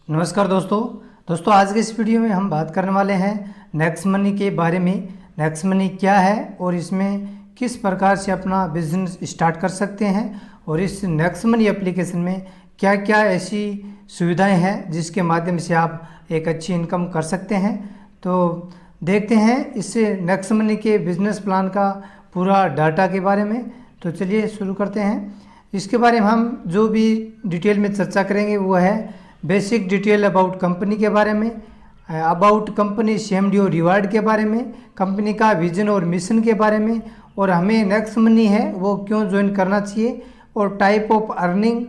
नमस्कार दोस्तों आज के इस वीडियो में हम बात करने वाले हैं नेक्स्ट मनी के बारे में। नेक्स्ट मनी क्या है और इसमें किस प्रकार से अपना बिजनेस स्टार्ट कर सकते हैं और इस नेक्स्ट मनी एप्लीकेशन में क्या क्या ऐसी सुविधाएं हैं जिसके माध्यम से आप एक अच्छी इनकम कर सकते हैं। तो देखते हैं इस नेक्स्ट मनी के बिजनेस प्लान का पूरा डाटा के बारे में। तो चलिए शुरू करते हैं। इसके बारे में हम जो भी डिटेल में चर्चा करेंगे वो है बेसिक डिटेल अबाउट कंपनी के बारे में, अबाउट कंपनी CMD और रिवार्ड के बारे में, कंपनी का विजन और मिशन के बारे में, और हमें नेक्स्ट मनी है वो क्यों ज्वाइन करना चाहिए, और टाइप ऑफ अर्निंग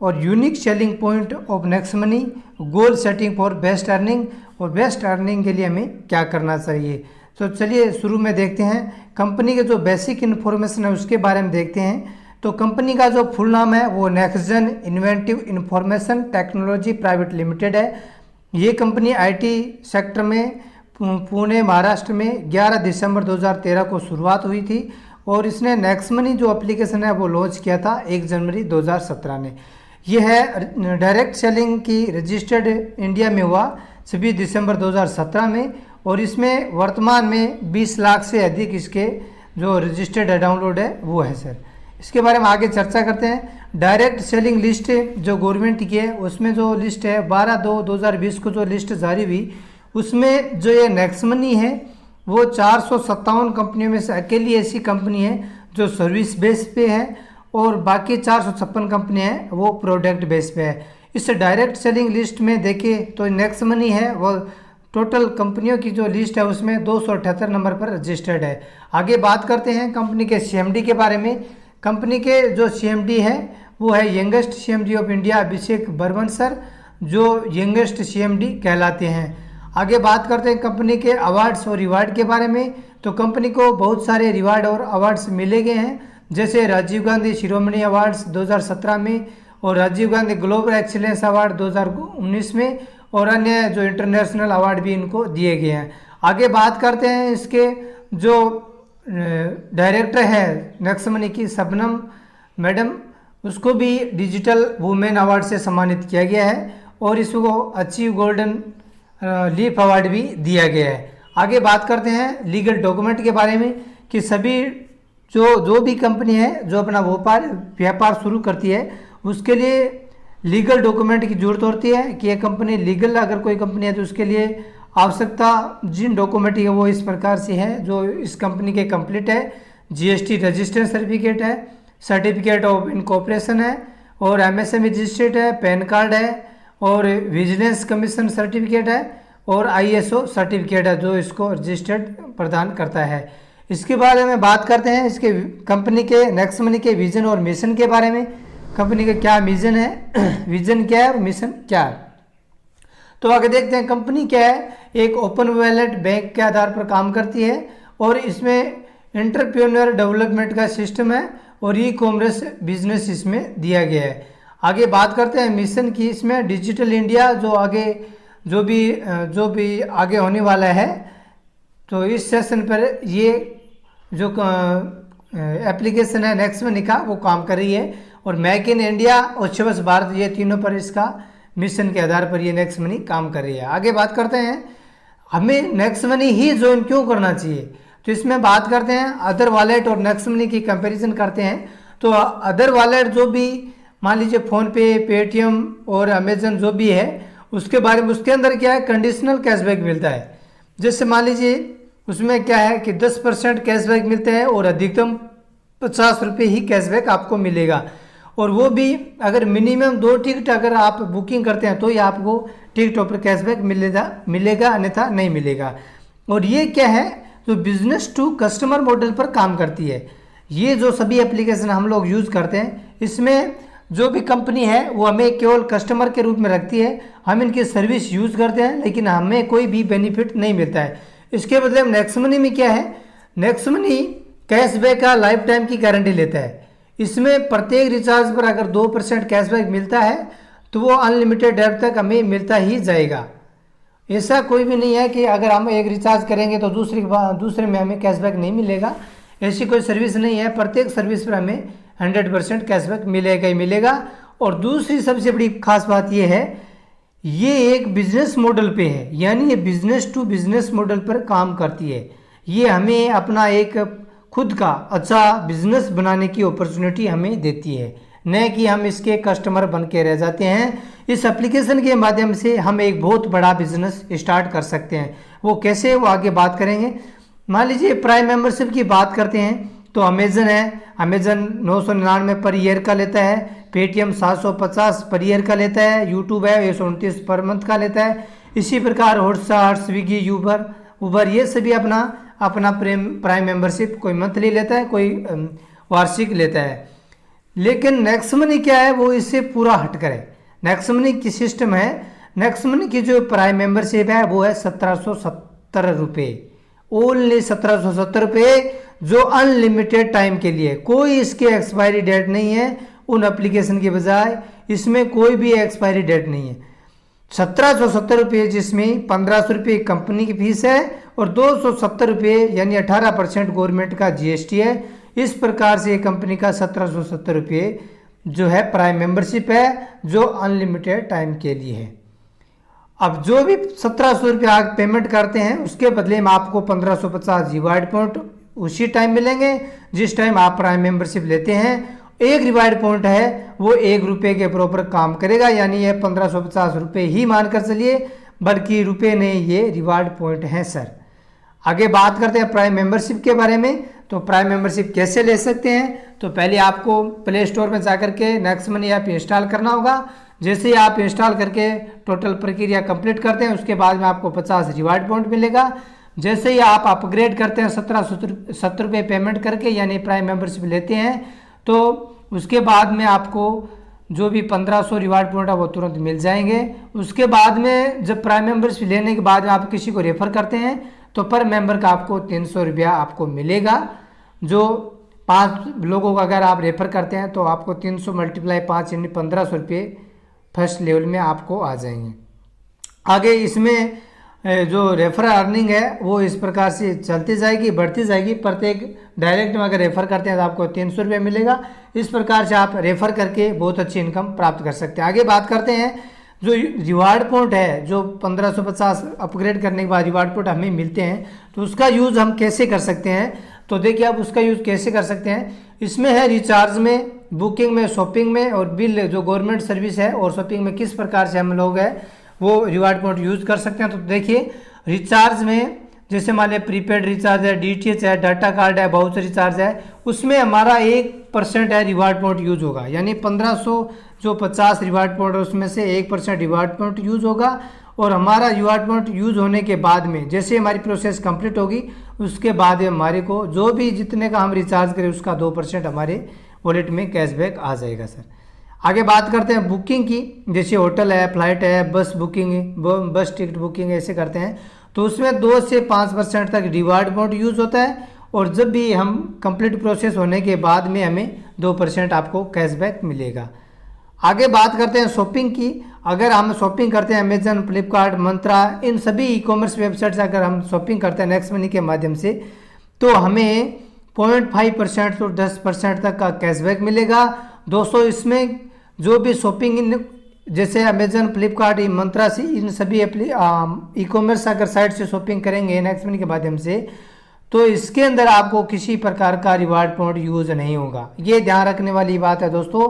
और unique selling point of next money, goal setting for best earning, और बेस्ट अर्निंग के लिए हमें क्या करना चाहिए। तो चलिए शुरू में देखते हैं कंपनी के जो बेसिक इन्फॉर्मेशन है उसके बारे में देखते हैं। तो कंपनी का जो फुल नाम है वो Nextgen inventive information technology private limited है। ये कंपनी IT सेक्टर में पुणे महाराष्ट्र में 11 दिसंबर 2013 को शुरुआत हुई थी और इसने नेक्स्ट मनी जो एप्लीकेशन है वो लॉन्च किया था 1 जनवरी 2017 में। यह है डायरेक्ट सेलिंग की रजिस्टर्ड इंडिया में हुआ 26 दिसंबर 2017 में, और इसमें वर्तमान में 20 लाख से अधिक इसके जो रजिस्टर्ड डाउनलोड है वो है सर। इसके बारे में आगे चर्चा करते हैं। डायरेक्ट सेलिंग लिस्ट जो गवर्नमेंट की है उसमें जो लिस्ट है 12/2/2020 को जो लिस्ट जारी हुई उसमें जो ये नेक्स्ट मनी है वो 457 कंपनियों में से अकेली ऐसी कंपनी है जो सर्विस बेस पे है और बाकी 456 कंपनियां हैं वो प्रोडक्ट बेस पे है। इस डायरेक्ट सेलिंग लिस्ट में देखें तो नेक्स्ट मनी है वो टोटल कंपनियों की जो लिस्ट है उसमें 278 नंबर पर रजिस्टर्ड है। आगे बात करते हैं कंपनी के CMD के बारे में। कंपनी के जो CMD है वो है youngest CMD of India Abhishek Burman sir, जो यंगेस्ट CMD कहलाते हैं। आगे बात करते हैं कंपनी के अवार्ड्स और रिवार्ड के बारे में। तो कंपनी को बहुत सारे रिवार्ड और अवार्ड्स मिले गए हैं, जैसे राजीव गांधी शिरोमणि अवार्ड्स 2017 में और Rajiv Gandhi global excellence award 2019 में, और अन्य जो इंटरनेशनल अवार्ड भी इनको दिए गए हैं। आगे बात करते हैं इसके जो डायरेक्टर है नेक्स्ट मनी की शबनम मैडम, उसको भी डिजिटल वुमेन अवार्ड से सम्मानित किया गया है और इसको अचीव गोल्डन लीफ अवार्ड भी दिया गया है। आगे बात करते हैं लीगल डॉक्यूमेंट के बारे में कि सभी जो भी कंपनी है जो अपना व्यापार शुरू करती है उसके लिए लीगल डॉक्यूमेंट की जरूरत होती है कि यह कंपनी लीगल अगर कोई कंपनी है तो उसके लिए आवश्यकता जिन डॉक्यूमेंट है वो इस प्रकार से है जो इस कंपनी के कंप्लीट है। GST रजिस्ट्रेशन सर्टिफिकेट है, सर्टिफिकेट ऑफ इनकॉर्पोरेशन है, और MSME रजिस्ट्रेट है, पैन कार्ड है, और विजिलेंस कमीशन सर्टिफिकेट है, और ISO सर्टिफिकेट है जो इसको रजिस्टर्ड प्रदान करता है। इसके बारे में बात करते हैं इसके कंपनी के नेक्स्ट मनी के विजन और मिशन के बारे में। कंपनी का क्या विजन है, विजन क्या है और मिशन क्या है। तो आगे देखते हैं कंपनी क्या है। एक ओपन वैलेट बैंक के आधार पर काम करती है और इसमें एंटरप्रेन्योर डेवलपमेंट का सिस्टम है और ई-कॉमर्स बिजनेस इसमें दिया गया है। आगे बात करते हैं मिशन की। इसमें डिजिटल इंडिया जो भी आगे होने वाला है, तो इस सेशन पर ये जो एप्लीकेशन है नेक्स्ट मनी का वो काम कर रही है, और मेक इन इंडिया और स्वच्छ भारत ये तीनों पर इसका मिशन के आधार पर ये नेक्स्ट मनी काम कर रही है। आगे बात करते हैं हमें नेक्स्ट मनी ही ज्वाइन क्यों करना चाहिए। तो इसमें बात करते हैं अदर वॉलेट और नेक्स्ट मनी की कंपैरिजन करते हैं। तो अदर वॉलेट जो भी मान लीजिए फ़ोनपे, पेटीएम और अमेजन जो भी है उसके बारे में, उसके अंदर क्या है कंडीशनल कैशबैक मिलता है। जैसे मान लीजिए उसमें क्या है कि 10% कैशबैक मिलते हैं और अधिकतम 50 रुपये ही कैशबैक आपको मिलेगा, और वो भी अगर मिनिमम 2 टिकट अगर आप बुकिंग करते हैं तो ये आपको टिकटों पर कैशबैक मिलेगा अन्यथा नहीं मिलेगा। और ये क्या है जो बिजनेस टू कस्टमर मॉडल पर काम करती है। ये जो सभी एप्लीकेशन हम लोग यूज़ करते हैं इसमें जो भी कंपनी है वो हमें केवल कस्टमर के रूप में रखती है, हम इनकी सर्विस यूज़ करते हैं लेकिन हमें कोई भी बेनिफिट नहीं मिलता है। इसके बदले नेक्स्ट मनी में क्या है, नेक्स्ट मनी कैशबैक का लाइफ टाइम की गारंटी लेता है। इसमें प्रत्येक रिचार्ज पर अगर 2% कैशबैक मिलता है तो वो अनलिमिटेड डेट तक हमें मिलता ही जाएगा। ऐसा कोई भी नहीं है कि अगर हम एक रिचार्ज करेंगे तो दूसरे में हमें कैशबैक नहीं मिलेगा, ऐसी कोई सर्विस नहीं है। प्रत्येक सर्विस पर हमें 100% कैशबैक मिलेगा ही मिलेगा। और दूसरी सबसे बड़ी खास बात यह है ये एक बिजनेस मॉडल पे है, यानी ये बिजनेस टू बिजनेस मॉडल पर काम करती है। ये हमें अपना एक खुद का अच्छा बिजनेस बनाने की अपॉर्चुनिटी हमें देती है, न कि हम इसके कस्टमर बन के रह जाते हैं। इस एप्लीकेशन के माध्यम से हम एक बहुत बड़ा बिजनेस स्टार्ट कर सकते हैं। वो कैसे, वो आगे बात करेंगे। मान लीजिए प्राइम मेंबरशिप की बात करते हैं तो अमेजन है, अमेजन 999 पर ईयर का लेता है, पेटीएम 750 पर ईयर का लेता है, यूट्यूब है 129 पर मंथ का लेता है। इसी प्रकार हॉटस्टार, स्विगी, उबर ये सभी अपना प्राइम मेंबरशिप कोई मंथली लेता है, कोई वार्षिक लेता है। लेकिन नेक्स्ट मनी क्या है, वो इससे पूरा हटकर है। नेक्स्ट मनी की सिस्टम है, नेक्स्ट मनी की जो प्राइम मेंबरशिप है वो है 1770 रुपये, ओनली 1770 रुपये, जो अनलिमिटेड टाइम के लिए, कोई इसके एक्सपायरी डेट नहीं है। उन एप्लीकेशन के बजाय इसमें कोई भी एक्सपायरी डेट नहीं है। 1770 रुपये, जिसमें 1500 रुपये कंपनी की फीस है और 270 रुपये यानी 18% गवर्नमेंट का जीएसटी है। इस प्रकार से कंपनी का 1770 रुपये जो है प्राइम मेंबरशिप है, जो अनलिमिटेड टाइम के लिए है। अब जो भी 1700 रुपये आप पेमेंट करते हैं उसके बदले में आपको 1550 रिवार्ड पॉइंट उसी टाइम मिलेंगे जिस टाइम आप प्राइम मेंबरशिप लेते हैं। एक रिवार्ड पॉइंट है वो 1 रुपये के बराबर काम करेगा, यानी ये 1550 रुपये ही मानकर चलिए, बल्कि रुपये नहीं, ये रिवार्ड पॉइंट हैं सर। आगे बात करते हैं प्राइम मेंबरशिप के बारे में। तो प्राइम मेंबरशिप कैसे ले सकते हैं, तो पहले आपको प्ले स्टोर में जाकर के नेक्स्ट मनी ऐप इंस्टॉल करना होगा। जैसे ही आप इंस्टॉल करके टोटल प्रक्रिया कंप्लीट करते हैं उसके बाद में आपको 50 रिवार्ड पॉइंट मिलेगा। जैसे ही आप अपग्रेड करते हैं 1770 रुपये पेमेंट करके, यानी प्राइम मेंबरशिप लेते हैं, तो उसके बाद में आपको जो भी 1500 रिवार्ड पॉइंट है वो तुरंत मिल जाएंगे। उसके बाद में जब प्राइम मेंबरशिप लेने के बाद में आप किसी को रेफर करते हैं तो पर मेंबर का आपको 300 रुपया आपको मिलेगा। जो 5 लोगों का अगर आप रेफर करते हैं तो आपको 300 × 5 यानी 1500 रुपये फर्स्ट लेवल में आपको आ जाएंगे। आगे इसमें जो रेफर अर्निंग है वो इस प्रकार से चलती जाएगी, बढ़ती जाएगी। प्रत्येक डायरेक्ट में अगर रेफर करते हैं तो आपको 300 रुपये मिलेगा। इस प्रकार से आप रेफर करके बहुत अच्छी इनकम प्राप्त कर सकते हैं। आगे बात करते हैं जो रिवार्ड पॉइंट है, जो 1550 अपग्रेड करने के बाद रिवार्ड पॉइंट हमें मिलते हैं, तो उसका यूज़ हम कैसे कर सकते हैं। तो देखिए आप उसका यूज़ कैसे कर सकते हैं। इसमें है रिचार्ज में, बुकिंग में, शॉपिंग में और बिल जो गवर्नमेंट सर्विस है और शॉपिंग में किस प्रकार से हम लोग हैं वो रिवार्ड पॉइंट यूज़ कर सकते हैं। तो देखिए रिचार्ज में जैसे मान लिया प्रीपेड रिचार्ज है, डीटीएच है, डाटा कार्ड है, वाउचर रिचार्ज है, उसमें हमारा 1% है रिवार्ड पॉइंट यूज होगा, यानी 1500 जो 50 रिवार्ड पॉइंट है उसमें से 1% रिवार्ड पॉइंट यूज होगा। और हमारा रिवार्ड पॉइंट यूज होने के बाद में जैसे हमारी प्रोसेस कंप्लीट होगी उसके बाद हमारे को जो भी जितने का हम रिचार्ज करें उसका 2% हमारे वॉलेट में कैशबैक आ जाएगा सर। आगे बात करते हैं बुकिंग की, जैसे होटल है, फ्लाइट है, बस बुकिंग, बस टिकट बुकिंग ऐसे करते हैं तो उसमें 2 से 5% तक रिवार्ड पॉइंट यूज होता है। और जब भी हम कंप्लीट प्रोसेस होने के बाद में हमें 2% आपको कैशबैक मिलेगा। आगे बात करते हैं शॉपिंग की। अगर हम शॉपिंग करते हैं अमेजन, फ्लिपकार्ट, मंत्रा, इन सभी ई कॉमर्स वेबसाइट से अगर हम शॉपिंग करते हैं नेक्स्ट मनी के माध्यम से तो हमें 0.5% तो 10% तक का कैशबैक मिलेगा। दोस्तों इसमें जो भी शॉपिंग जैसे अमेजन, फ्लिपकार्ट, मंत्रा से इन सभी ई कॉमर्स अगर साइट से शॉपिंग करेंगे नेक्स्ट मनी के माध्यम से तो इसके अंदर आपको किसी प्रकार का रिवार्ड पॉइंट यूज नहीं होगा। ये ध्यान रखने वाली बात है दोस्तों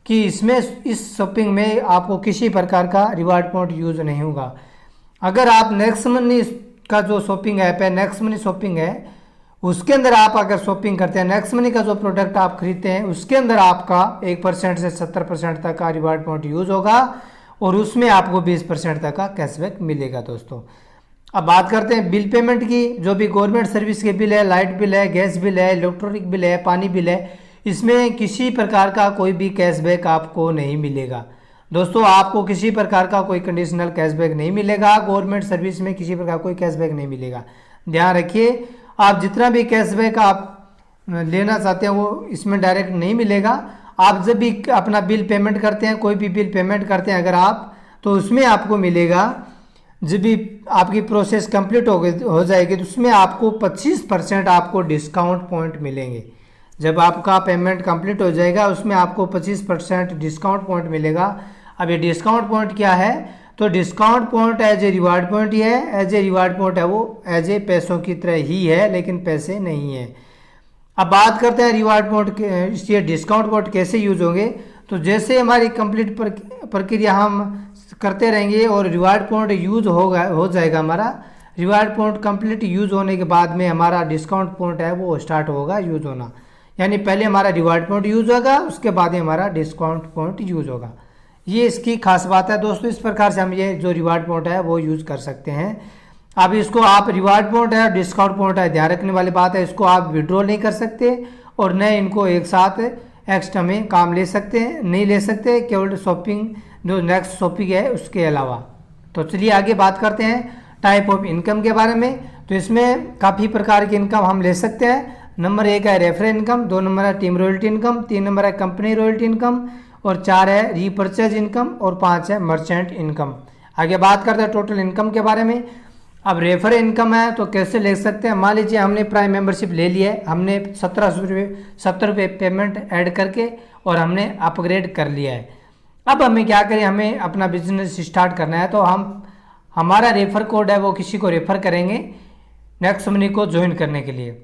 कि इसमें इस शॉपिंग में आपको किसी प्रकार का रिवार्ड पॉइंट यूज नहीं होगा। अगर आप नेक्स्ट मनी का जो शॉपिंग ऐप है, नेक्स्ट मनी शॉपिंग है, उसके अंदर आप अगर शॉपिंग करते हैं, नेक्स्ट मनी का जो प्रोडक्ट आप खरीदते हैं उसके अंदर आपका 1% से 70% तक का रिवार्ड पॉइंट यूज होगा और उसमें आपको 20% तक का कैशबैक मिलेगा। दोस्तों अब बात करते हैं बिल पेमेंट की। जो भी गवर्नमेंट सर्विस के बिल है, लाइट बिल है, गैस बिल है, इलेक्ट्रॉनिक बिल है, पानी बिल है, इसमें किसी प्रकार का कोई भी कैशबैक आपको नहीं मिलेगा। दोस्तों आपको किसी प्रकार का कोई कंडीशनल कैशबैक नहीं मिलेगा। गवर्नमेंट सर्विस में किसी प्रकार कोई कैशबैक नहीं मिलेगा। ध्यान रखिए, आप जितना भी कैशबैक आप लेना चाहते हैं वो इसमें डायरेक्ट नहीं मिलेगा। आप जब भी अपना बिल पेमेंट करते हैं, कोई भी बिल पेमेंट करते हैं अगर आप, तो उसमें आपको मिलेगा जब भी आपकी प्रोसेस कंप्लीट हो जाएगी तो उसमें आपको 25% आपको डिस्काउंट पॉइंट मिलेंगे। जब आपका पेमेंट कंप्लीट हो जाएगा उसमें आपको 25% डिस्काउंट पॉइंट मिलेगा। अब ये डिस्काउंट पॉइंट क्या है, तो discount point as a reward point ही है, एज ए रिवार्ड पॉइंट है वो एज ए पैसों की तरह ही है, लेकिन पैसे नहीं है। अब बात करते हैं रिवार्ड पॉइंट के, ये डिस्काउंट पॉइंट कैसे यूज होंगे। तो जैसे हमारी कंप्लीट प्रक्रिया हम करते रहेंगे और रिवार्ड पॉइंट यूज हो जाएगा, हमारा रिवार्ड पॉइंट कंप्लीट यूज होने के बाद में हमारा डिस्काउंट पॉइंट है वो स्टार्ट होगा यूज होना। यानी पहले हमारा रिवार्ड पॉइंट यूज होगा, उसके बाद ही हमारा डिस्काउंट पॉइंट यूज होगा। ये इसकी खास बात है दोस्तों। इस प्रकार से हम ये जो रिवार्ड पॉइंट है वो यूज कर सकते हैं। अब इसको आप रिवार्ड पॉइंट है डिस्काउंट पॉइंट है, ध्यान रखने वाली बात है, इसको आप विड्रॉ नहीं कर सकते और न इनको एक साथ एक्स्ट्रा में काम ले सकते हैं, नहीं ले सकते, केवल शॉपिंग जो नेक्स्ट शॉपिंग है उसके अलावा। तो चलिए आगे बात करते हैं टाइप ऑफ इनकम के बारे में। तो इसमें काफ़ी प्रकार की इनकम हम ले सकते हैं। नंबर 1 है रेफरल इनकम, 2 नंबर है टीम रॉयल्टी इनकम, 3 नंबर है कंपनी रॉयल्टी इनकम और 4 है रीपर्चेज इनकम और 5 है मर्चेंट इनकम। आगे बात करते हैं टोटल इनकम के बारे में। अब रेफरल इनकम है तो कैसे ले सकते हैं। मान लीजिए हमने प्राइम मेंबरशिप ले लिया है, हमने 70 रुपये पेमेंट ऐड करके और हमने अपग्रेड कर लिया है। अब हमें क्या करें, हमें अपना बिजनेस स्टार्ट करना है तो हम हमारा रेफर कोड है वो किसी को रेफर करेंगे नेक्स्ट मनी को ज्वाइन करने के लिए।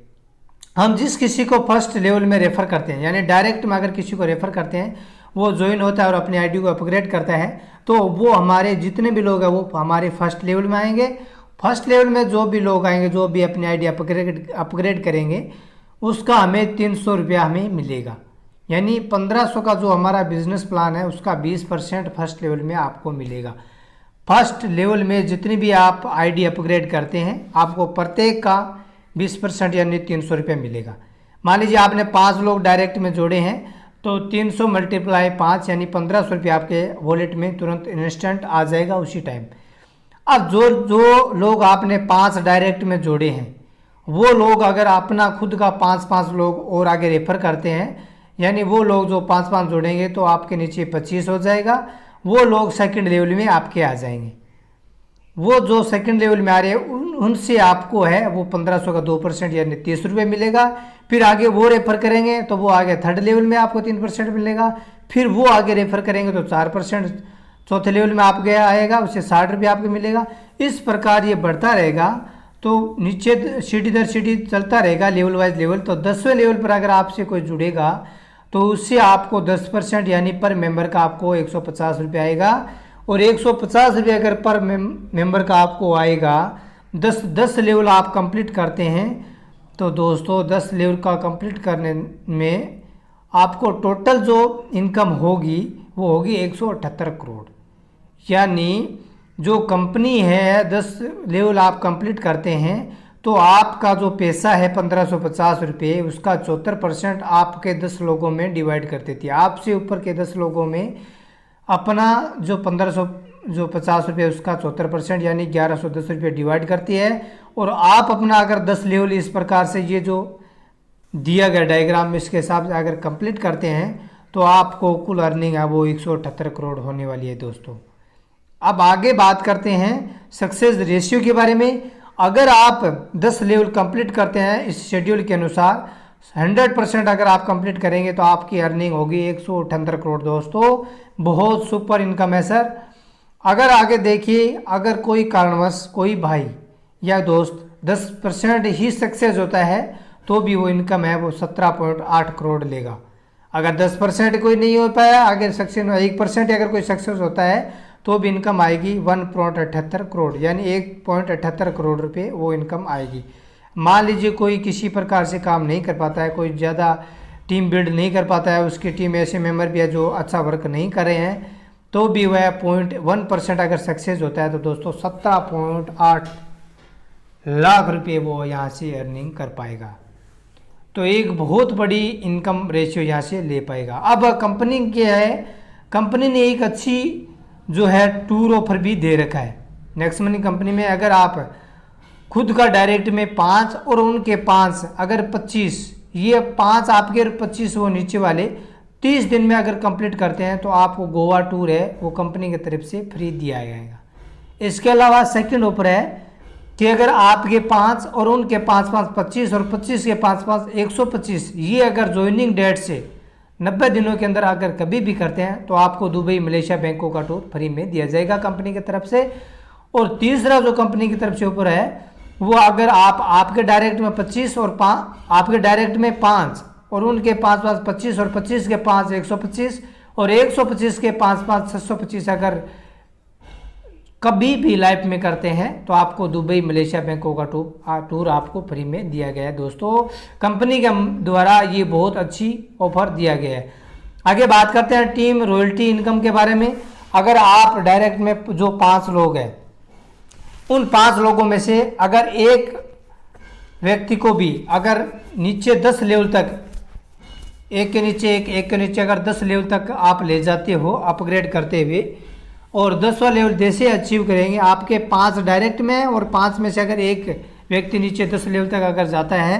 हम जिस किसी को फर्स्ट लेवल में रेफर करते हैं, यानी डायरेक्ट में अगर किसी को रेफर करते हैं वो ज्वाइन होता है और अपनी आईडी को अपग्रेड करता है, तो वो हमारे जितने भी लोग हैं वो हमारे फर्स्ट लेवल में आएंगे। फर्स्ट लेवल में जो भी लोग आएंगे, जो भी अपनी आईडी अपग्रेड करेंगे, उसका हमें 300 रुपया हमें मिलेगा। यानी 1500 का जो हमारा बिजनेस प्लान है उसका 20% फर्स्ट लेवल में आपको मिलेगा। फर्स्ट लेवल में जितनी भी आप आईडी अपग्रेड करते हैं आपको प्रत्येक का 20% यानी 300 रुपये मिलेगा। मान लीजिए आपने 5 लोग डायरेक्ट में जोड़े हैं तो 300 × 5 यानी 1500 रुपये आपके वॉलेट में तुरंत इंस्टेंट आ जाएगा उसी टाइम। अब जो लोग आपने 5 डायरेक्ट में जोड़े हैं वो लोग अगर अपना खुद का 5 लोग और आगे रेफर करते हैं, यानी वो लोग जो 5 जोड़ेंगे तो आपके नीचे 25 हो जाएगा। वो लोग सेकंड लेवल में आपके आ जाएंगे। वो जो सेकंड लेवल में आ रहे हैं उनसे आपको है वो 1500 का 2% यानी 30 रुपये मिलेगा। फिर आगे वो रेफर करेंगे तो वो आगे थर्ड लेवल में आपको 3% मिलेगा। फिर वो आगे रेफर करेंगे तो 4%, चौथे लेवल में आप गया आएगा उससे 60 रुपये आपको मिलेगा। इस प्रकार ये बढ़ता रहेगा तो नीचे सीढ़ी दर सीढ़ी चलता रहेगा लेवल वाइज लेवल। तो 10वें लेवल पर अगर आपसे कोई जुड़ेगा तो उससे आपको 10% यानी पर मेंबर का आपको 150 रुपये आएगा। और 150 रुपये अगर पर मेंबर का आपको आएगा, 10 लेवल आप कंप्लीट करते हैं तो दोस्तों 10 लेवल का कंप्लीट करने में आपको टोटल जो इनकम होगी वो होगी 178 करोड़। यानी जो कंपनी है 10 लेवल आप कंप्लीट करते हैं तो आपका जो पैसा है 1550 रुपये, उसका 74% आपके 10 लोगों में डिवाइड कर देती है। आपसे ऊपर के 10 लोगों में अपना जो 1550 रुपये उसका 74% यानी 1110 रुपये डिवाइड करती है। और आप अपना अगर 10 लेवल इस प्रकार से ये जो दिया गया डायग्राम में इसके हिसाब से अगर कंप्लीट करते हैं तो आपको कुल अर्निंग है वो 178 करोड़ होने वाली है दोस्तों। अब आगे बात करते हैं सक्सेस रेशियो के बारे में। अगर आप 10 लेवल कंप्लीट करते हैं इस शेड्यूल के अनुसार 100% अगर आप कंप्लीट करेंगे तो आपकी अर्निंग होगी 178 करोड़ दोस्तों। बहुत सुपर इनकम है सर। अगर आगे देखिए, अगर कोई कारणवश कोई भाई या दोस्त 10% ही सक्सेस होता है तो भी वो इनकम है वो 17.8 करोड़ लेगा। अगर 10% कोई नहीं हो पाया, अगर सक्सेस 1% अगर कोई सक्सेस होता है तो भी इनकम आएगी 1.78 करोड़ यानी 1.78 करोड़ रुपए वो इनकम आएगी। मान लीजिए कोई किसी प्रकार से काम नहीं कर पाता है, कोई ज़्यादा टीम बिल्ड नहीं कर पाता है, उसकी टीम ऐसे मेंबर भी है जो अच्छा वर्क नहीं कर रहे हैं, तो भी वह 0.1% अगर सक्सेस होता है तो दोस्तों 17.8 लाख रुपये वो यहाँ से अर्निंग कर पाएगा। तो एक बहुत बड़ी इनकम रेशियो यहाँ से ले पाएगा। अब कंपनी क्या है, कंपनी ने एक अच्छी जो है टूर ऑफर भी दे रखा है नेक्स्ट मनी कंपनी में। अगर आप खुद का डायरेक्ट में 5 और उनके 5 अगर 25, ये 5 आपके और 25 वो नीचे वाले 30 दिन में अगर कंप्लीट करते हैं तो आपको गोवा टूर है वो कंपनी की तरफ से फ्री दिया जाएगा। इसके अलावा सेकंड ऑफर है कि अगर आपके 5 और उनके 5 25 और 25 के 5 125 ये अगर ज्वाइनिंग डेट से 90 दिनों के अंदर अगर कभी भी करते हैं तो आपको दुबई मलेशिया बैंकों का टूर फ्री में दिया जाएगा कंपनी की तरफ से। और तीसरा जो कंपनी की तरफ से ऑफर है वो अगर आपके डायरेक्ट में 25 और आपके डायरेक्ट में 5 और उनके 5 25 और 25 के 5 125 और 125 के 5 625 अगर कभी भी लाइफ में करते हैं तो आपको दुबई मलेशिया बैंकों का टूर आपको फ्री में दिया गया है दोस्तों। कंपनी के द्वारा ये बहुत अच्छी ऑफर दिया गया है। आगे बात करते हैं टीम रॉयल्टी इनकम के बारे में। अगर आप डायरेक्ट में जो 5 लोग हैं उन 5 लोगों में से अगर एक व्यक्ति को भी अगर नीचे 10 लेवल तक, एक के नीचे अगर 10 लेवल तक आप ले जाते हो अपग्रेड करते हुए और 10वां लेवल जैसे अचीव करेंगे, आपके 5 डायरेक्ट में और 5 में से अगर एक व्यक्ति नीचे 10 लेवल तक अगर जाता है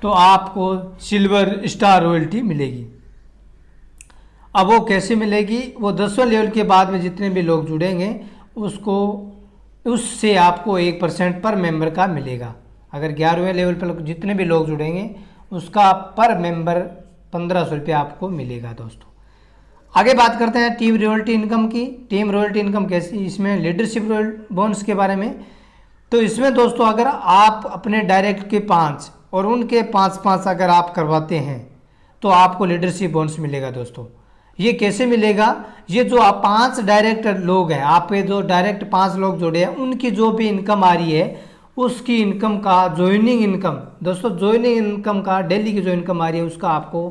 तो आपको सिल्वर स्टार रॉयल्टी मिलेगी। अब वो कैसे मिलेगी, वो 10वें लेवल के बाद में जितने भी लोग जुड़ेंगे उससे आपको 1% पर मेंबर का मिलेगा। अगर 11वें लेवल पर जितने भी लोग जुड़ेंगे उसका पर मेंबर 1500 रुपये आपको मिलेगा दोस्तों। आगे बात करते हैं टीम रॉयल्टी इनकम की। टीम रॉयल्टी इनकम कैसी, इसमें लीडरशिप बोनस के बारे में। तो इसमें दोस्तों अगर आप अपने डायरेक्ट के 5 और उनके 5 अगर आप करवाते हैं तो आपको लीडरशिप बोनस मिलेगा दोस्तों। ये कैसे मिलेगा, ये जो आप 5 डायरेक्ट लोग हैं, आपके जो डायरेक्ट 5 लोग जुड़े हैं उनकी जो भी इनकम आ रही है उसकी इनकम का ज्वाइनिंग इनकम दोस्तों, ज्वाइनिंग इनकम का डेली की जो इनकम आ रही है उसका आपको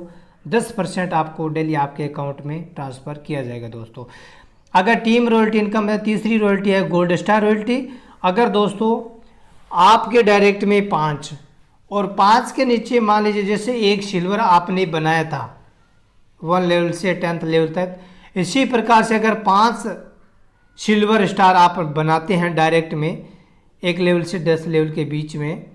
10% आपको डेली आपके अकाउंट में ट्रांसफ़र किया जाएगा दोस्तों। अगर टीम रॉयल्टी इनकम है, तीसरी रॉयल्टी है गोल्ड स्टार रॉयल्टी। अगर दोस्तों आपके डायरेक्ट में 5 और 5 के नीचे मान लीजिए जैसे एक सिल्वर आपने बनाया था 1 लेवल से 10th लेवल तक, इसी प्रकार से अगर 5 सिल्वर स्टार आप बनाते हैं डायरेक्ट में 1 लेवल से 10 लेवल के बीच में,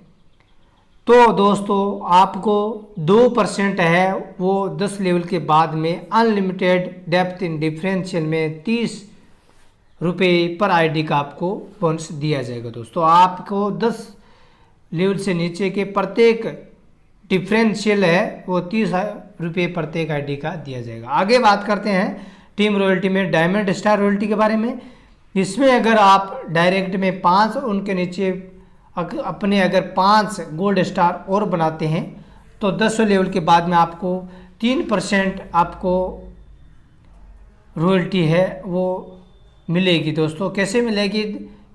तो दोस्तों आपको 2% है वो 10 लेवल के बाद में अनलिमिटेड डेप्थ इन डिफरेंशियल में 30 रुपये पर आईडी का आपको बोनस दिया जाएगा दोस्तों। आपको 10 लेवल से नीचे के प्रत्येक डिफरेंशियल है वो 30 रुपये प्रत्येक आईडी का दिया जाएगा। आगे बात करते हैं टीम रॉयल्टी में डायमंड स्टार रॉयल्टी के बारे में। इसमें अगर आप डायरेक्ट में 5 और उनके नीचे अपने अगर 5 गोल्ड स्टार और बनाते हैं तो 10वें लेवल के बाद में आपको 3% आपको रॉयल्टी है वो मिलेगी दोस्तों। कैसे मिलेगी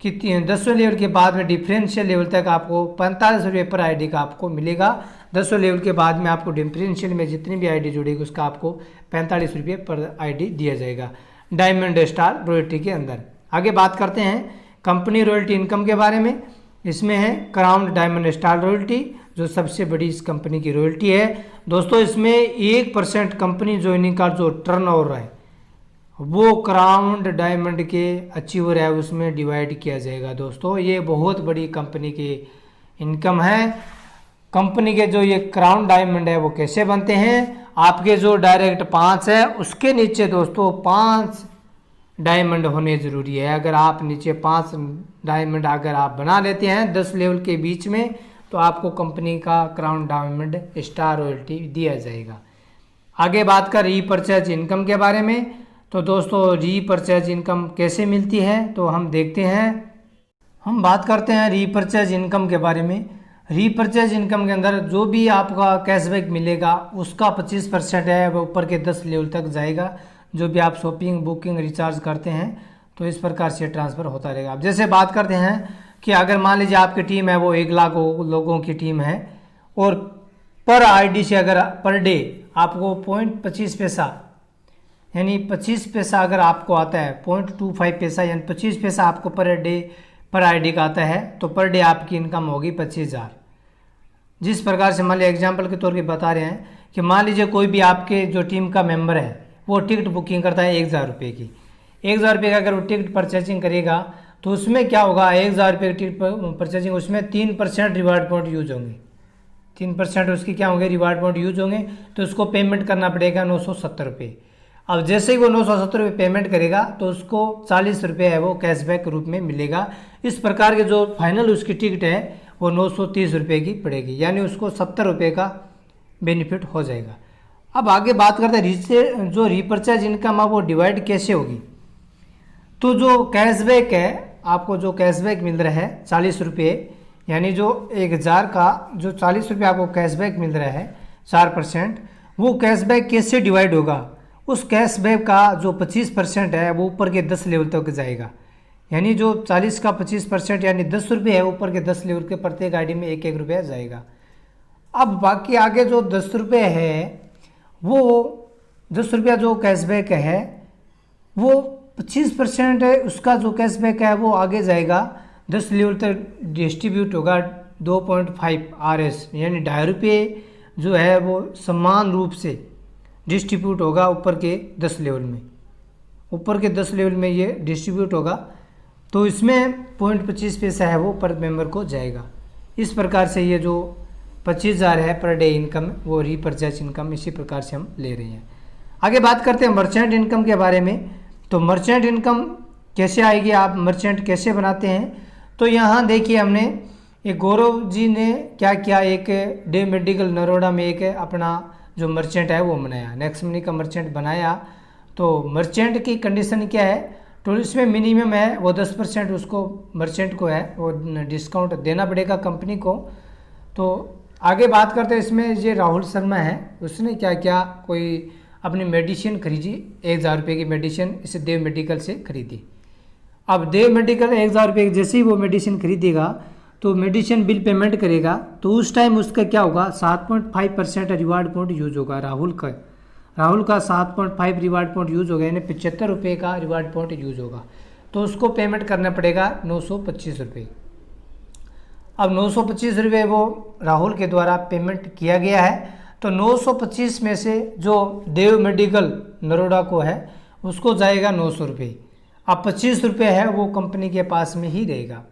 कि 10वें लेवल के बाद में डिफरेंशियल लेवल तक आपको 45 रुपये पर आईडी का आपको मिलेगा। 10वें लेवल के बाद में आपको डिफरेंशियल में जितनी भी आईडी जुड़ेगी उसका आपको 45 रुपये पर आईडी दिया जाएगा डायमंड स्टार रॉयल्टी के अंदर। आगे बात करते हैं कंपनी रॉयल्टी इनकम के बारे में। इसमें है क्राउन डायमंड स्टार रॉयल्टी जो सबसे बड़ी इस कंपनी की रॉयल्टी है दोस्तों। इसमें 1% कंपनी ज्वाइनिंग का जो टर्नओवर है वो क्राउन डायमंड के अचीवर है उसमें डिवाइड किया जाएगा दोस्तों। ये बहुत बड़ी कंपनी की इनकम है। कंपनी के जो ये क्राउन डायमंड है वो कैसे बनते हैं, आपके जो डायरेक्ट 5 है उसके नीचे दोस्तों 5 डायमंड होने ज़रूरी है। अगर आप नीचे 5 डायमंड अगर आप बना लेते हैं 10 लेवल के बीच में तो आपको कंपनी का क्राउन डायमंड स्टार रॉयल्टी दिया जाएगा। आगे बात कर रीपरचेज इनकम के बारे में। तो दोस्तों रीपरचेज इनकम कैसे मिलती है तो हम देखते हैं। हम बात करते हैं रीपरचेज इनकम के बारे में। रीपरचेज इनकम के अंदर जो भी आपका कैशबैक मिलेगा उसका 25% है वो ऊपर के 10 लेवल तक जाएगा। जो भी आप शॉपिंग बुकिंग रिचार्ज करते हैं तो इस प्रकार से ट्रांसफ़र होता रहेगा। अब जैसे बात करते हैं कि अगर मान लीजिए आपकी टीम है वो 1 लाख लोगों की टीम है और पर आईडी से अगर पर डे आपको 0.25 पैसा यानी 25 पैसा अगर आपको आता है 0.25 पैसा यानी 25 पैसा आपको पर डे पर आईडी का आता है तो पर डे आपकी इनकम होगी 25,000। जिस प्रकार से मान लीजिए एग्जाम्पल के तौर पे बता रहे हैं कि मान लीजिए कोई भी आपके जो टीम का मेंबर है वो टिकट बुकिंग करता है 1,000 रुपये की। 1,000 रुपये का अगर वो टिकट परचेजिंग करेगा तो उसमें क्या होगा, 1,000 रुपये की टिकट परचेजिंग उसमें 3% रिवार्ड पॉइंट यूज होंगे। 3% उसकी क्या होंगे रिवार्ड पॉइंट यूज होंगे तो उसको पेमेंट करना पड़ेगा 970 रुपये। अब जैसे ही वो 970 रुपये पेमेंट करेगा तो उसको 40 रुपये है वो कैशबैक रूप में मिलेगा। इस प्रकार के जो फाइनल उसकी टिकट है वो 930 रुपये की पड़ेगी यानी उसको 70 रुपये का बेनिफिट हो जाएगा। अब आगे बात करते हैं जो रिपर्चेज इनकम है वो डिवाइड कैसे होगी। तो जो कैशबैक है, आपको जो कैशबैक मिल रहा है 40 रुपये, यानी जो 1000 का जो 40 रुपये आपको कैशबैक मिल रहा है 4%, वो कैशबैक कैसे डिवाइड होगा। उस कैशबैक का जो 25% है वो ऊपर के 10 लेवल तक जाएगा, यानी जो 40 का 25% यानी 10 रुपये है, ऊपर के 10 लेवल के प्रत्येक आईडी में 1-1 रुपया जाएगा। अब बाकी आगे जो 10 रुपये है, वो 10 रुपया जो कैशबैक है वो 25% है, उसका जो कैशबैक है वो आगे जाएगा 10 लेवल तक डिस्ट्रीब्यूट होगा 2.5 RS, यानी 2.5 रुपये जो है वो समान रूप से डिस्ट्रीब्यूट होगा ऊपर के 10 लेवल में, ऊपर के 10 लेवल में ये डिस्ट्रीब्यूट होगा। तो इसमें 0.25 पैसा है वो पर मेंबर को जाएगा। इस प्रकार से ये जो 25,000 है पर डे इनकम, वो रीपरचेज इनकम इसी प्रकार से हम ले रहे हैं। आगे बात करते हैं मर्चेंट इनकम के बारे में। तो मर्चेंट इनकम कैसे आएगी, आप मर्चेंट कैसे बनाते हैं। तो यहाँ देखिए हमने एक गौरव जी ने क्या किया, एक डे मेडिकल नरोड़ा में एक अपना जो मर्चेंट है वो बनाया, नेक्स्ट मनी का मर्चेंट बनाया। तो मर्चेंट की कंडीशन क्या है, तो इसमें मिनिमम है वो 10% उसको मर्चेंट को है वो डिस्काउंट देना पड़ेगा कंपनी को। तो आगे बात करते हैं इसमें, ये राहुल शर्मा है, उसने क्या किया, कोई अपनी मेडिसिन खरीदी 1000 रुपये की मेडिसिन इसे देव मेडिकल से खरीदी। अब देव मेडिकल 1000 रुपये जैसे ही वो मेडिसिन खरीदेगा तो मेडिसिन बिल पेमेंट करेगा, तो उस टाइम उसका क्या होगा 7.5% रिवार्ड पॉइंट यूज होगा। राहुल का 7.5 रिवार्ड पॉइंट यूज होगा, यानी 75 रुपये का रिवार्ड पॉइंट यूज होगा। तो उसको पेमेंट करना पड़ेगा 925 रुपये। अब 925 रुपये वो राहुल के द्वारा पेमेंट किया गया है। तो 925 में से जो देव मेडिकल नरोड़ा को है उसको जाएगा 900 रुपये। अब 25 रुपये है वो कंपनी के पास में ही रहेगा,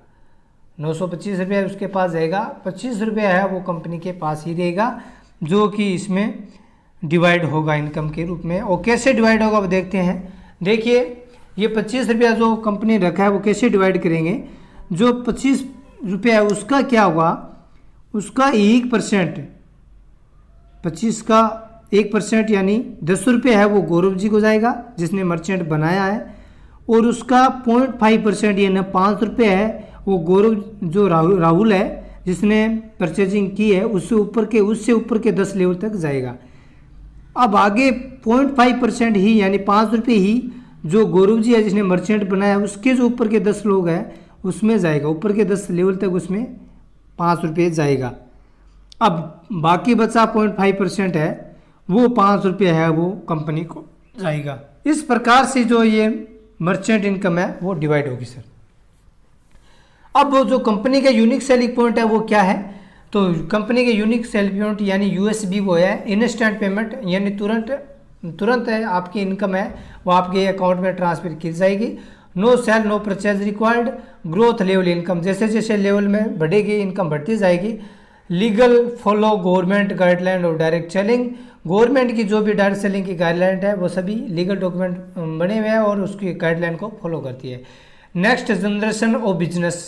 925 रुपये उसके पास जाएगा, 25 रुपये है वो कंपनी के पास ही रहेगा, जो कि इसमें डिवाइड होगा इनकम के रूप में। और कैसे डिवाइड होगा वो देखते हैं। देखिए ये 25 रुपया जो कंपनी रखा है वो कैसे डिवाइड करेंगे। जो 25 रुपया है उसका क्या होगा, उसका 1%, 25 का 1% यानी 10 रुपये है वो गौरव जी को जाएगा जिसने मर्चेंट बनाया है, और उसका 0.5% यानी 5 रुपये है वो गौरव जो राहुल है जिसने परचेजिंग की है उससे ऊपर के 10 लेवल तक जाएगा। अब आगे 0.5% ही यानी 5 रुपये ही जो गौरव जी है जिसने मर्चेंट बनाया है उसके जो ऊपर के 10 लोग हैं उसमें जाएगा, ऊपर के 10 लेवल तक उसमें 5 रुपये जाएगा। अब बाकी बचा 0.5% है वो 5 रुपये है वो कंपनी को जाएगा। इस प्रकार से जो ये मर्चेंट इनकम है वो डिवाइड होगी सर। अब वो जो कंपनी का यूनिक सेलिंग पॉइंट है वो क्या है, तो कंपनी के यूनिक सेलिंग पॉइंट यानी USB वो है इंस्टेंट पेमेंट, यानी तुरंत है आपकी इनकम है वो आपके अकाउंट में ट्रांसफर की जाएगी। No sale no purchase required, growth level income, जैसे जैसे लेवल में बढ़ेगी इनकम बढ़ती जाएगी। लीगल फॉलो गवर्नमेंट गाइडलाइन और डायरेक्ट सेलिंग, गवर्नमेंट की जो भी डायरेक्ट सेलिंग की गाइडलाइन है वो सभी लीगल डॉक्यूमेंट बने हुए हैं और उसकी गाइडलाइन को फॉलो करती है। नेक्स्ट जनरेशन ऑफ बिजनेस,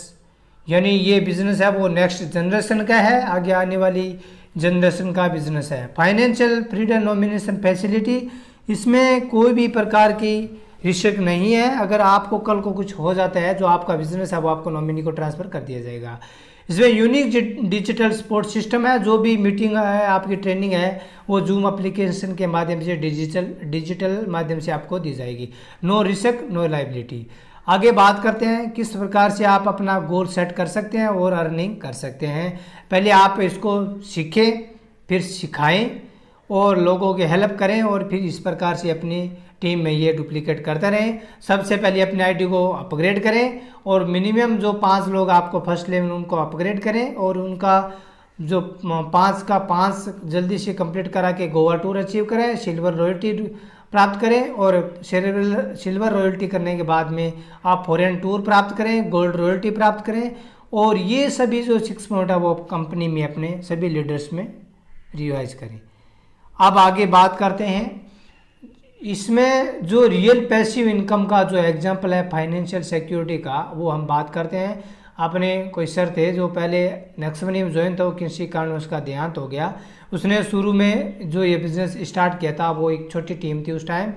यानी ये बिजनेस है वो नेक्स्ट जनरेशन का है, आगे आने वाली जनरेशन का बिजनेस है। फाइनेंशियल फ्रीडम नॉमिनेशन फैसिलिटी, इसमें कोई भी प्रकार की रिस्क नहीं है, अगर आपको कल को कुछ हो जाता है जो आपका बिजनेस है वो आपको नॉमिनी को ट्रांसफ़र कर दिया जाएगा। इसमें यूनिक डिजिटल सपोर्ट सिस्टम है, जो भी मीटिंग है आपकी ट्रेनिंग है वो जूम एप्लीकेशन के माध्यम से डिजिटल माध्यम से आपको दी जाएगी। No risk no liability. आगे बात करते हैं किस प्रकार से आप अपना गोल सेट कर सकते हैं और अर्निंग कर सकते हैं। पहले आप इसको सीखें, फिर सिखाएं और लोगों की हेल्प करें और फिर इस प्रकार से अपनी टीम में ये डुप्लीकेट करते रहें। सबसे पहले अपनी आईडी को अपग्रेड करें और मिनिमम जो 5 लोग आपको फर्स्ट लेवल उनको अपग्रेड करें और उनका जो 5 का 5 जल्दी से कंप्लीट करा के गोवा टूर अचीव करें, सिल्वर रॉयल्टी प्राप्त करें और सिल्वर रॉयल्टी करने के बाद में आप फॉरेन टूर प्राप्त करें, गोल्ड रॉयल्टी प्राप्त करें और ये सभी जो 6 पॉइंट है वो कंपनी में अपने सभी लीडर्स में रिवाइज करें। अब आगे बात करते हैं इसमें जो रियल पैसिव इनकम का जो एग्जांपल है फाइनेंशियल सिक्योरिटी का, वो हम बात करते हैं। आपने कोई सर थे जो पहले नेक्स्ट मनी में ज्वाइन था, वो किसी कारण उसका देहांत हो गया। उसने शुरू में जो ये बिज़नेस स्टार्ट किया था वो एक छोटी टीम थी उस टाइम,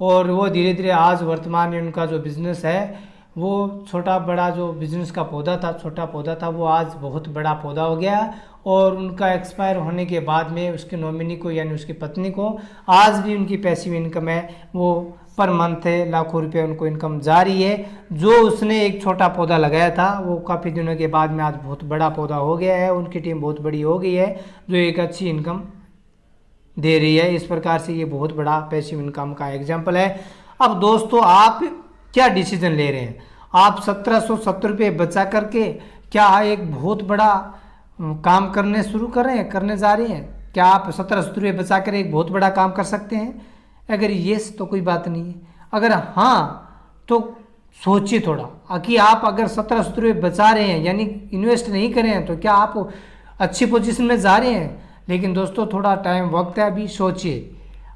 और वो धीरे धीरे आज वर्तमान में उनका जो बिज़नेस है वो छोटा बड़ा जो बिज़नेस का पौधा था, छोटा पौधा था, वो आज बहुत बड़ा पौधा हो गया। और उनका एक्सपायर होने के बाद में उसके नॉमिनी को यानी उसकी पत्नी को आज भी उनकी पैसिव इनकम है, वो पर मंथ है लाखों रुपए उनको इनकम जा रही है। जो उसने एक छोटा पौधा लगाया था वो काफ़ी दिनों के बाद में आज बहुत बड़ा पौधा हो गया है, उनकी टीम बहुत बड़ी हो गई है जो एक अच्छी इनकम दे रही है। इस प्रकार से ये बहुत बड़ा पैसिव इनकम का एग्जाम्पल है। अब दोस्तों आप क्या डिसीजन ले रहे हैं? आप 1770 रुपये बचा करके क्या एक बहुत बड़ा काम करने जा रहे हैं? क्या आप 1770 रुपये बचा कर एक बहुत बड़ा काम कर सकते हैं? अगर येस तो कोई बात नहीं है, अगर हाँ तो सोचिए थोड़ा कि आप अगर 1770 रुपये बचा रहे हैं यानी इन्वेस्ट नहीं कर रहे हैं तो क्या आप अच्छी पोजीशन में जा रहे हैं? लेकिन दोस्तों थोड़ा टाइम वक्त है, अभी सोचिए।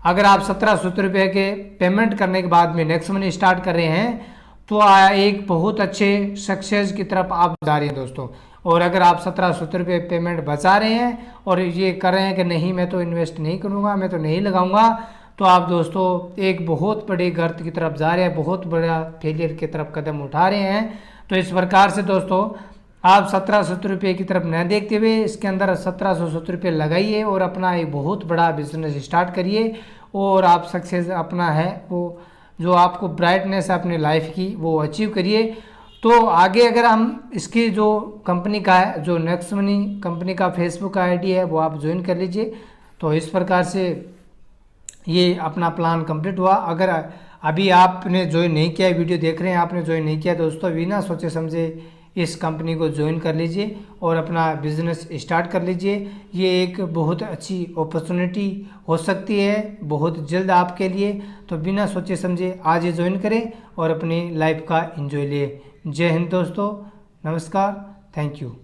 अगर आप 1770 रुपये के पेमेंट करने के बाद में नेक्स्ट मनी स्टार्ट कर रहे हैं तो एक बहुत अच्छे सक्सेस की तरफ आप जा रहे हैं दोस्तों। और अगर आप 1770 रुपये पेमेंट बचा रहे हैं और ये कर रहे हैं कि नहीं मैं तो इन्वेस्ट नहीं करूँगा, मैं तो नहीं लगाऊंगा, तो आप दोस्तों एक बहुत बड़े गर्त की तरफ जा रहे हैं, बहुत बड़ा फेलियर की तरफ कदम उठा रहे हैं। तो इस प्रकार से दोस्तों आप 1770 रुपये की तरफ न देखते हुए इसके अंदर 1770 रुपये लगाइए और अपना एक बहुत बड़ा बिजनेस स्टार्ट करिए और आप सक्सेस अपना है वो जो आपको ब्राइटनेस है अपनी लाइफ की वो अचीव करिए। तो आगे अगर हम इसकी जो कंपनी का है, जो नेक्स्ट मनी कंपनी का फेसबुक का आईडी है वो आप ज्वाइन कर लीजिए। तो इस प्रकार से ये अपना प्लान कंप्लीट हुआ। अगर अभी आपने ज्वाइन नहीं किया, वीडियो देख रहे हैं आपने ज्वाइन नहीं किया दोस्तों, बिना सोचे समझे इस कंपनी को ज्वाइन कर लीजिए और अपना बिजनेस स्टार्ट कर लीजिए। ये एक बहुत अच्छी अपॉर्चुनिटी हो सकती है बहुत जल्द आपके लिए। तो बिना सोचे समझे आज ये ज्वाइन करें और अपनी लाइफ का एंजॉय लिए। जय हिंद दोस्तों, नमस्कार, थैंक यू।